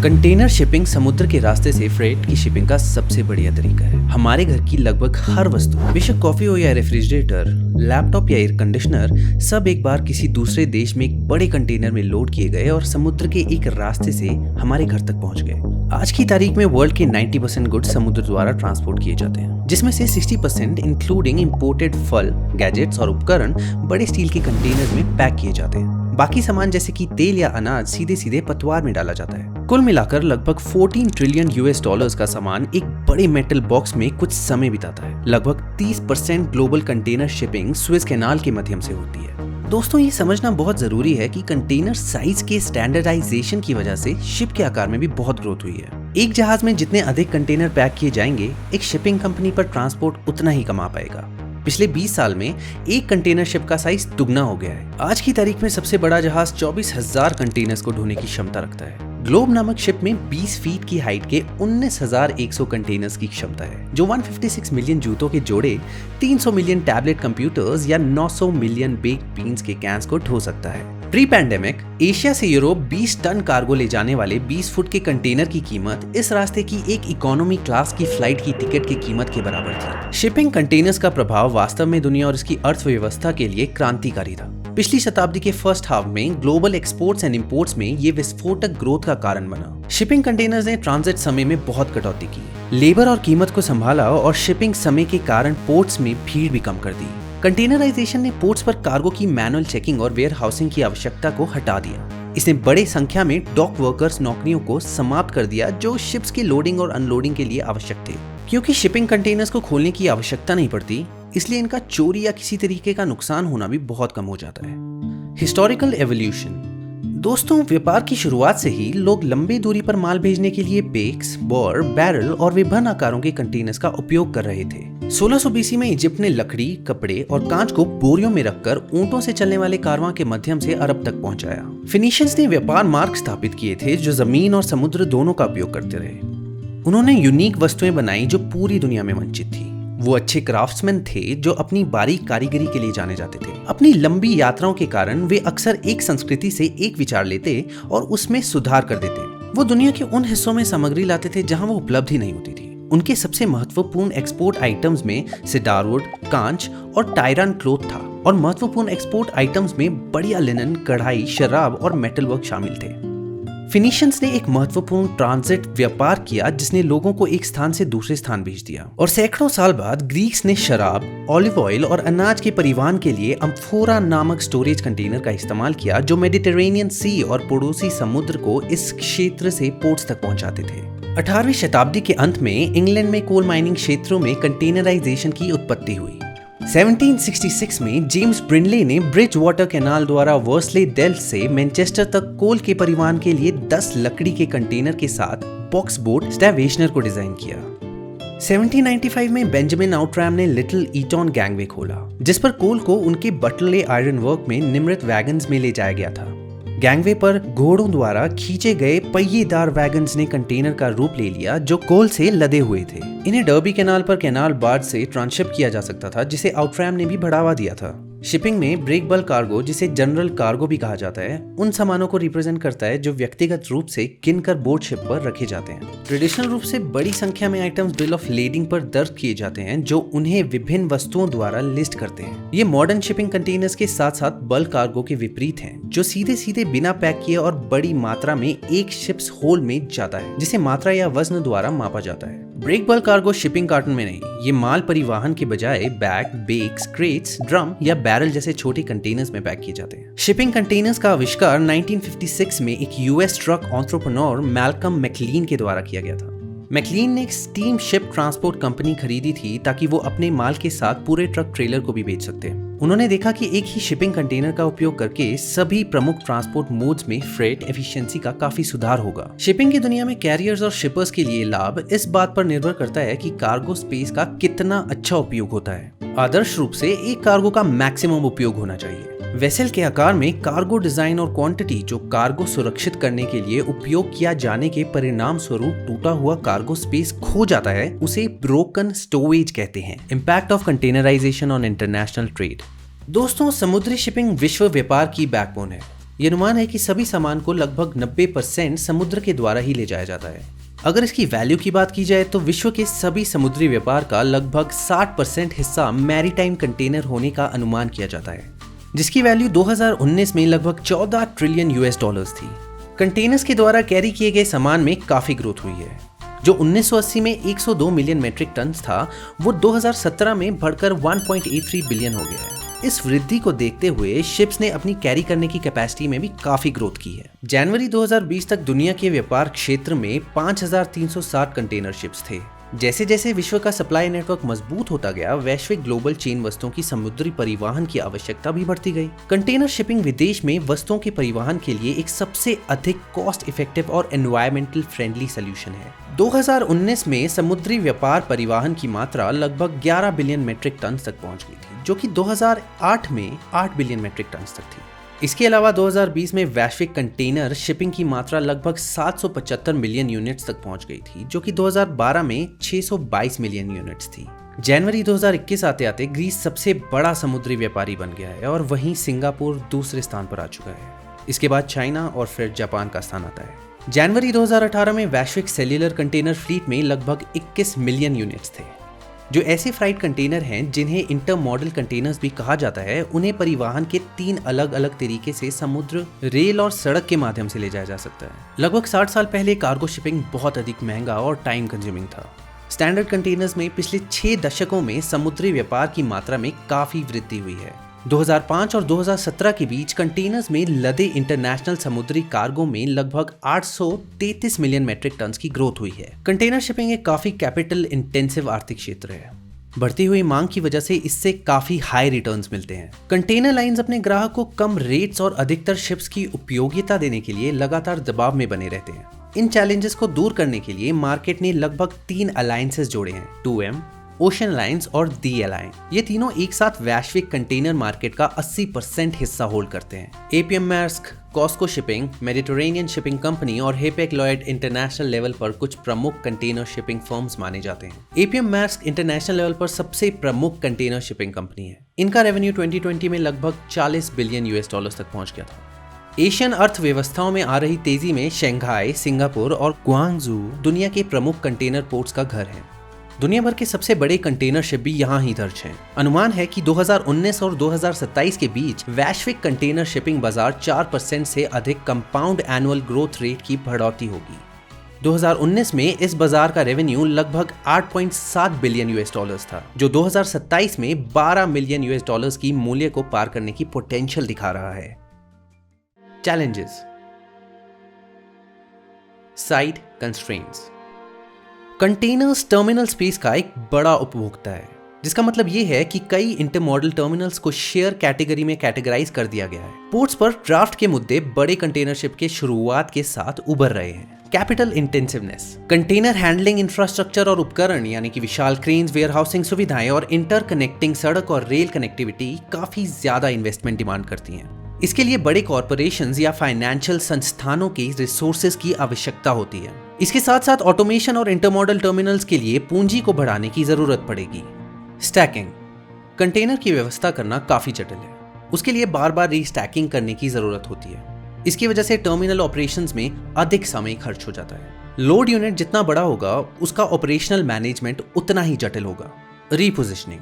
Container shipping समुद्र के रास्ते से फ्रेट की शिपिंग का सबसे बढ़िया तरीका है। हमारे घर की लगभग हर वस्तु, बेशक कॉफी हो या रेफ्रिजरेटर, लैपटॉप या एयर कंडीशनर, सब एक बार किसी दूसरे देश में एक बड़े कंटेनर में लोड किए गए और समुद्र के एक रास्ते से हमारे घर तक पहुंच गए। आज की तारीख में वर्ल्ड के 90% गुड्स समुद्र द्वारा ट्रांसपोर्ट किए जाते हैं, जिसमें से 60% इंक्लूडिंग इंपोर्टेड फल, गैजेट्स और उपकरण बड़े स्टील के कंटेनर में पैक किए जाते हैं। बाकी सामान जैसे कि तेल या अनाज सीधे सीधे पतवार में डाला जाता है। कुल मिलाकर लगभग 14 ट्रिलियन यूएस डॉलर्स का सामान एक बड़े मेटल बॉक्स में कुछ समय बिताता है। लगभग 30% global container shipping Swiss canal के माध्यम से होती है। दोस्तों, ये समझना बहुत जरूरी है कि कंटेनर साइज के स्टैंडर्डाइजेशन की वजह से शिप के आकार में भी बहुत ग्रोथ हुई है। एक जहाज में जितने अधिक कंटेनर पैक किए जाएंगे, एक शिपिंग कंपनी पर ट्रांसपोर्ट उतना ही कमा पाएगा। पिछले 20 साल में एक कंटेनर शिप का साइज दुगना हो गया है। आज की तारीख में सबसे बड़ा जहाज 24,000 कंटेनर्स को ढोने की क्षमता रखता है। ग्लोब नामक शिप में 20 फीट की हाइट के 19,100 कंटेनर्स की क्षमता है, जो 156 मिलियन जूतों के जोड़े, 300 मिलियन टैबलेट कंप्यूटर्स या 900 मिलियन बेक्ड बीन्स के कैंस को ढो सकता है। प्री पैंडेमिक एशिया से यूरोप 20 टन कार्गो ले जाने वाले 20 फुट के कंटेनर की कीमत इस रास्ते की एक इकोनॉमी क्लास की फ्लाइट की टिकट की कीमत के बराबर थी। शिपिंग कंटेनर्स का प्रभाव वास्तव में दुनिया और इसकी अर्थव्यवस्था के लिए क्रांतिकारी था। पिछली शताब्दी के फर्स्ट हाफ में ग्लोबल एक्सपोर्ट्स एंड इंपोर्ट्स में ये विस्फोटक ग्रोथ का कारण बना। शिपिंग कंटेनर्स ने ट्रांजिट समय में बहुत कटौती की, लेबर और कीमत को संभाला और शिपिंग समय के कारण पोर्ट्स में भीड़ भी कम कर दी। कंटेनराइजेशन ने पोर्ट्स पर कार्गो की मैनुअल चेकिंग और वेयर हाउसिंग की आवश्यकता को हटा दिया। इसने बड़े संख्या में डॉक वर्कर्स नौकरियों को समाप्त कर दिया, जो शिप्स के लोडिंग और अनलोडिंग के लिए आवश्यक थे। क्योंकि शिपिंग कंटेनर्स को खोलने की आवश्यकता नहीं पड़ती, इसलिए इनका चोरी या किसी तरीके का नुकसान होना भी बहुत कम हो जाता है। Historical evolution. दोस्तों, व्यापार की शुरुआत से ही लोग लंबी दूरी पर माल भेजने के लिए बेक्स, बोर, बैरल और विभिन्न आकारों के कंटेनर्स का उपयोग कर रहे थे। 1600 बीसी में इजिप्ट ने लकड़ी, कपड़े और कांच को बोरियों में रखकर ऊंटों से चलने वाले कारवां के माध्यम से अरब तक पहुंचाया। फिनिशियंस ने व्यापार मार्ग स्थापित किए थे, जो जमीन और समुद्र दोनों का उपयोग करते रहे। उन्होंने यूनिक वस्तुएं बनाई जो पूरी दुनिया में वंचित थी। वो अच्छे क्राफ्ट्समैन थे जो अपनी बारीक कारीगरी के लिए जाने जाते थे। अपनी लंबी यात्राओं के कारण वे अक्सर एक संस्कृति से एक विचार लेते और उसमें सुधार कर देते। वो दुनिया के उन हिस्सों में सामग्री लाते थे जहां वो उपलब्ध ही नहीं होती थी। उनके सबसे महत्वपूर्ण एक्सपोर्ट आइटम्स में सिडारवुड, कांच और टायरान क्लॉथ था, और महत्वपूर्ण एक्सपोर्ट आइटम्स में बढ़िया लिनन, कढ़ाई, शराब और मेटल वर्क शामिल थे। फिनिशियंस ने एक महत्वपूर्ण ट्रांजिट व्यापार किया, जिसने लोगों को एक स्थान से दूसरे स्थान भेज दिया। और सैकड़ों साल बाद ग्रीक्स ने शराब, ऑलिव ऑयल और अनाज के परिवहन के लिए अम्फोरा नामक स्टोरेज कंटेनर का इस्तेमाल किया, जो मेडिटेरेनियन सी और पड़ोसी समुद्र को इस क्षेत्र से पोर्ट्स तक पहुंचाते थे। 18वीं शताब्दी के अंत में इंग्लैंड में कोल माइनिंग क्षेत्रों में कंटेनराइजेशन की उत्पत्ति हुई। 1766 में जेम्स ब्रिनले ने ब्रिज वाटर कैनाल द्वारा वर्सले डेल्फ से मैनचेस्टर तक कोल के परिवहन के लिए 10 लकड़ी के कंटेनर के साथ बॉक्स बोट स्टैवेशनर को डिजाइन किया। 1795 में बेंजामिन आउट्रैम ने लिटिल ईटॉन गैंगवे खोला, जिस पर कोल को उनके बटले आयरन वर्क में निर्मित वैगन्स में ले जाया गया था। गैंगवे पर घोड़ों द्वारा खींचे गए पहिएदार वैगन्स ने कंटेनर का रूप ले लिया, जो कोल से लदे हुए थे। इन्हें डर्बी कैनाल पर कैनाल बार्ज से ट्रांसशिप किया जा सकता था, जिसे आउट्रैम ने भी बढ़ावा दिया था। शिपिंग में ब्रेक बल्क कार्गो, जिसे जनरल कार्गो भी कहा जाता है, उन सामानों को रिप्रेजेंट करता है जो व्यक्तिगत रूप से गिनकर बोर्ड शिप पर रखे जाते हैं। ट्रेडिशनल रूप से बड़ी संख्या में आइटम्स बिल ऑफ लेडिंग पर दर्ज किए जाते हैं, जो उन्हें विभिन्न वस्तुओं द्वारा लिस्ट करते हैं। ये मॉडर्न शिपिंग कंटेनर्स के साथ साथ बल्क कार्गो के विपरीत हैं, जो सीधे सीधे बिना पैक किए और बड़ी मात्रा में एक शिप्स होल्ड में जाता है, जिसे मात्रा या वजन द्वारा मापा जाता है। Break bulk cargo shipping carton में नहीं, ये माल परिवहन के बजाय बैग, बेक्स, क्रेट्स, ड्रम या बैरल जैसे छोटे कंटेनर्स में पैक किए जाते हैं। शिपिंग कंटेनर्स का आविष्कार 1956 में एक US truck entrepreneur Malcolm McLean के द्वारा किया गया था। मैकलीन ने एक स्टीम शिप ट्रांसपोर्ट कंपनी खरीदी थी, ताकि वो अपने माल के साथ पूरे ट्रक ट्रेलर को भी बेच सकते हैं। उन्होंने देखा कि एक ही शिपिंग कंटेनर का उपयोग करके सभी प्रमुख ट्रांसपोर्ट मोड्स में फ्रेट एफिशिएंसी का काफी सुधार होगा। शिपिंग की दुनिया में कैरियर्स और शिपर्स के लिए लाभ इस बात पर निर्भर करता है कि कार्गो स्पेस का कितना अच्छा उपयोग होता है। आदर्श रूप से एक कार्गो का मैक्सिमम उपयोग होना चाहिए। वेसल के आकार में कार्गो डिजाइन और क्वांटिटी जो कार्गो सुरक्षित करने के लिए उपयोग किया जाने के परिणाम स्वरूप टूटा हुआ कार्गो स्पेस खो जाता है, उसे ब्रोकन स्टोरेज कहते हैं। Impact of containerization on international trade. दोस्तों, समुद्री शिपिंग विश्व व्यापार की बैकबोन है। ये अनुमान है कि सभी सामान को लगभग 90% समुद्र के द्वारा ही ले जाया जाता है। अगर इसकी वैल्यू की बात की जाए तो विश्व के सभी समुद्री व्यापार का लगभग 60% हिस्सा मैरीटाइम कंटेनर होने का अनुमान किया जाता है, जिसकी वैल्यू 2019 में लगभग 14 ट्रिलियन यूएस डॉलर्स थी। कंटेनर्स के द्वारा कैरी किए गए सामान में काफी ग्रोथ हुई है। जो 1980 में 102 मिलियन मेट्रिक टन था, वो 2017 में बढ़कर 1.83 बिलियन हो गया है। इस वृद्धि को देखते हुए शिप्स ने अपनी कैरी करने की कैपेसिटी में भी काफी ग्रोथ की है। जनवरी 2020 तक दुनिया के व्यापार क्षेत्र में 5360 कंटेनर शिप्स थे। जैसे जैसे विश्व का सप्लाई नेटवर्क मजबूत होता गया, वैश्विक ग्लोबल चेन वस्तुओं की समुद्री परिवहन की आवश्यकता भी बढ़ती गई। कंटेनर शिपिंग विदेश में वस्तुओं के परिवहन के लिए एक सबसे अधिक कॉस्ट इफेक्टिव और एनवायरमेंटल फ्रेंडली सोल्यूशन है। 2019 में समुद्री व्यापार परिवहन की मात्रा लगभग 11 बिलियन मेट्रिक टन तक पहुंच गई थी, जो कि 2008 में 8 बिलियन मेट्रिक टन तक थी। इसके अलावा 2020 में वैश्विक कंटेनर शिपिंग की मात्रा लगभग 775 मिलियन यूनिट्स तक पहुंच गई थी, जो कि 2012 में 622 मिलियन यूनिट्स थी। जनवरी 2021 आते आते ग्रीस सबसे बड़ा समुद्री व्यापारी बन गया है और वहीं सिंगापुर दूसरे स्थान पर आ चुका है। इसके बाद चाइना और फिर जापान का स्थान आता है। जनवरी 2018 में वैश्विक सेल्युलर कंटेनर फ्लीट में लगभग 21 मिलियन यूनिट्स थे। जो ऐसे फ्राइट कंटेनर हैं जिन्हें इंटरमॉडल कंटेनर्स भी कहा जाता है, उन्हें परिवहन के 3 अलग अलग तरीके से समुद्र, रेल और सड़क के माध्यम से ले जाया जा सकता है। लगभग 60 साल पहले कार्गो शिपिंग बहुत अधिक महंगा और टाइम कंज्यूमिंग था। स्टैंडर्ड कंटेनर्स में पिछले 6 दशकों में समुद्री व्यापार की मात्रा में काफी वृद्धि हुई है। 2005 और 2017 के बीच कंटेनर्स में लदे इंटरनेशनल समुद्री कार्गो में लगभग 833 मिलियन मेट्रिक टन की ग्रोथ हुई है। कंटेनर शिपिंग एक काफी कैपिटल इंटेंसिव आर्थिक क्षेत्र है। बढ़ती हुई मांग की वजह से इससे काफी हाई रिटर्न्स मिलते हैं। कंटेनर लाइंस अपने ग्राहक को कम रेट्स और अधिकतर शिप्स की उपयोगिता देने के लिए लगातार दबाव में बने रहते हैं। इन चैलेंजेस को दूर करने के लिए मार्केट ने लगभग 3 अलायंसेस जोड़े हैं, 2M, ओशन अलायंस और दी अलायंस। ये तीनों एक साथ वैश्विक कंटेनर मार्केट का 80% हिस्सा होल्ड करते हैं। एपीएम मार्स्क, कॉस्को शिपिंग, मेडिटरेनियन शिपिंग कंपनी और हेपेक-लॉयड इंटरनेशनल लेवल पर कुछ प्रमुख कंटेनर शिपिंग फर्म्स माने जाते हैं। एपीएम मार्स्क इंटरनेशनल लेवल पर सबसे प्रमुख कंटेनर शिपिंग कंपनी है। इनका रेवेन्यू 2020 में लगभग 40 बिलियन यूएस डॉलर्स तक पहुंच गया था। एशियन अर्थव्यवस्थाओं में आ रही तेजी में शंघाई, सिंगापुर और ग्वांगझू दुनिया के प्रमुख कंटेनर पोर्ट्स का घर है। दुनिया भर के सबसे बड़े कंटेनर शिप भी यहाँ ही दर्ज हैं। अनुमान है कि 2019 और 2027 के बीच वैश्विक कंटेनर शिपिंग बाजार 4% से अधिक कंपाउंड एनुअल ग्रोथ रेट की बढ़ोतरी होगी। 2019 में इस बाजार का रेवेन्यू लगभग 8.7 बिलियन यूएस डॉलर्स था, जो 2027 में 12 मिलियन यूएस डॉलर्स की मूल्य को पार करने की पोटेंशियल दिखा रहा है। Challenges, site constraints. Containers terminal space का एक बड़ा उपभोक्ता है, जिसका मतलब यह है कि कई इंटरमॉडल टर्मिनल्स को शेयर कैटेगरी में कैटेगराइज कर दिया गया है। पोर्ट्स पर ड्राफ्ट के मुद्दे बड़े कंटेनर शिप के शुरुआत के साथ उभर रहे हैं। कैपिटल इंटेंसिवनेस, कंटेनर हैंडलिंग इंफ्रास्ट्रक्चर और उपकरण यानी कि विशाल क्रेन्स, वेयरहाउसिंग सुविधाएं और इंटरकनेक्टिंग सड़क और रेल कनेक्टिविटी काफी ज्यादा इन्वेस्टमेंट डिमांड करती हैं। इसके लिए बड़े कॉर्पोरेशंस या फाइनेंशियल संस्थानों के रिसोर्सेज की आवश्यकता होती है। इसके साथ साथ ऑटोमेशन और इंटरमॉडल टर्मिनल्स के लिए पूंजी को बढ़ाने की जरूरत पड़ेगी। स्टैकिंग, कंटेनर की व्यवस्था करना काफी जटिल है। उसके लिए बार बार रीस्टैकिंग करने की जरूरत होती है। इसकी वजह से टर्मिनल ऑपरेशंस में अधिक समय खर्च हो जाता है। लोड यूनिट जितना बड़ा होगा, उसका ऑपरेशनल मैनेजमेंट उतना ही जटिल होगा। रीपोजिशनिंग,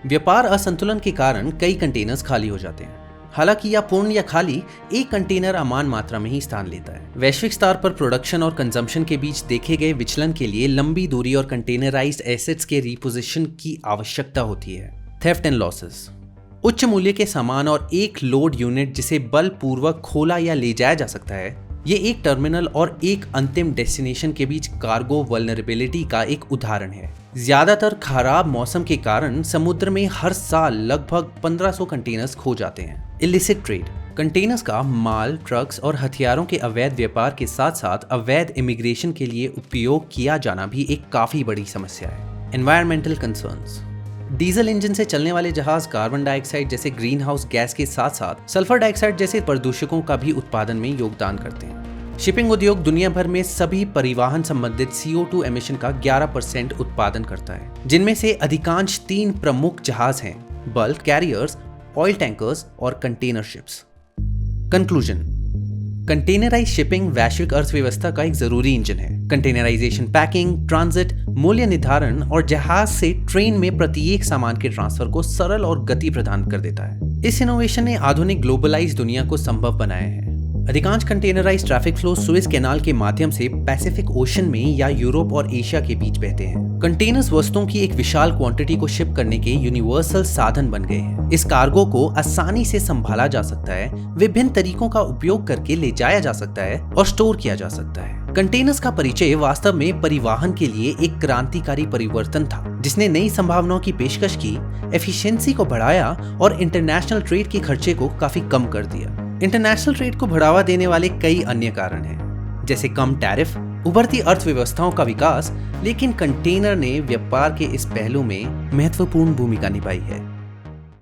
व्यापार असंतुलन के कारण कई कंटेनर्स खाली हो जाते हैं। हालांकि या पूर्ण या खाली, एक कंटेनर अमान मात्रा में ही स्थान लेता है। वैश्विक स्तर पर प्रोडक्शन और कंजम्पशन के बीच देखे गए विचलन के लिए लंबी दूरी और कंटेनराइज्ड एसेट्स के रीपोजिशन की आवश्यकता होती है। थेफ्ट एंड लॉसेस, उच्च मूल्य के सामान और एक लोड यूनिट जिसे बलपूर्वक खोला या ले जाया जा सकता है, ये एक टर्मिनल और एक अंतिम डेस्टिनेशन के बीच कार्गो वल्नरेबिलिटी का एक उदाहरण है। ज्यादातर खराब मौसम के कारण समुद्र में हर साल लगभग 1500 कंटेनर्स खो जाते हैं। इलिसिट ट्रेड, कंटेनर्स का माल, ट्रक्स और हथियारों के अवैध व्यापार के साथ साथ अवैध इमिग्रेशन के लिए उपयोग किया जाना भी एक काफी बड़ी समस्या है। एनवायरमेंटल कंसर्न्स, डीजल इंजन से चलने वाले जहाज कार्बन डाइऑक्साइड जैसे ग्रीन हाउस गैस के साथ साथ सल्फर डाइऑक्साइड जैसे प्रदूषकों का भी उत्पादन में योगदान करते हैं। शिपिंग उद्योग दुनिया भर में सभी परिवहन संबंधित CO2 एमिशन का 11% उत्पादन करता है, जिनमें से अधिकांश 3 प्रमुख जहाज हैं: बल्क कैरियर्स, ऑयल टैंकर्स और container ships. Conclusion. Containerise shipping वैश्विक अर्थव्यवस्था का एक जरूरी इंजन है। कंटेनराइजेशन पैकिंग, ट्रांजिट, मूल्य निर्धारण और जहाज से ट्रेन में प्रत्येक सामान के ट्रांसफर को सरल और गति प्रदान कर देता है। इस इनोवेशन ने आधुनिक ग्लोबलाइज दुनिया को संभव बनाया है। अधिकांश containerise traffic flow Suez canal के माध्यम से पैसिफिक ओशन में या यूरोप और एशिया के बीच बहते हैं। कंटेनर्स वस्तुओं की एक विशाल क्वांटिटी को शिप करने के यूनिवर्सल साधन बन गए हैं। इस कार्गो को आसानी से संभाला जा सकता है, विभिन्न तरीकों का उपयोग करके ले जाया जा सकता है और स्टोर किया जा सकता है। कंटेनर्स का परिचय वास्तव में परिवहन के लिए एक क्रांतिकारी परिवर्तन था, जिसने नई संभावनाओं की पेशकश की, एफिशिएंसी को बढ़ाया और इंटरनेशनल ट्रेड के खर्चे को काफी कम कर दिया। इंटरनेशनल ट्रेड को बढ़ावा देने वाले कई अन्य कारण हैं, जैसे कम टैरिफ, उभरती अर्थव्यवस्थाओं का विकास, लेकिन कंटेनर ने व्यापार के इस पहलू में महत्वपूर्ण भूमिका निभाई है।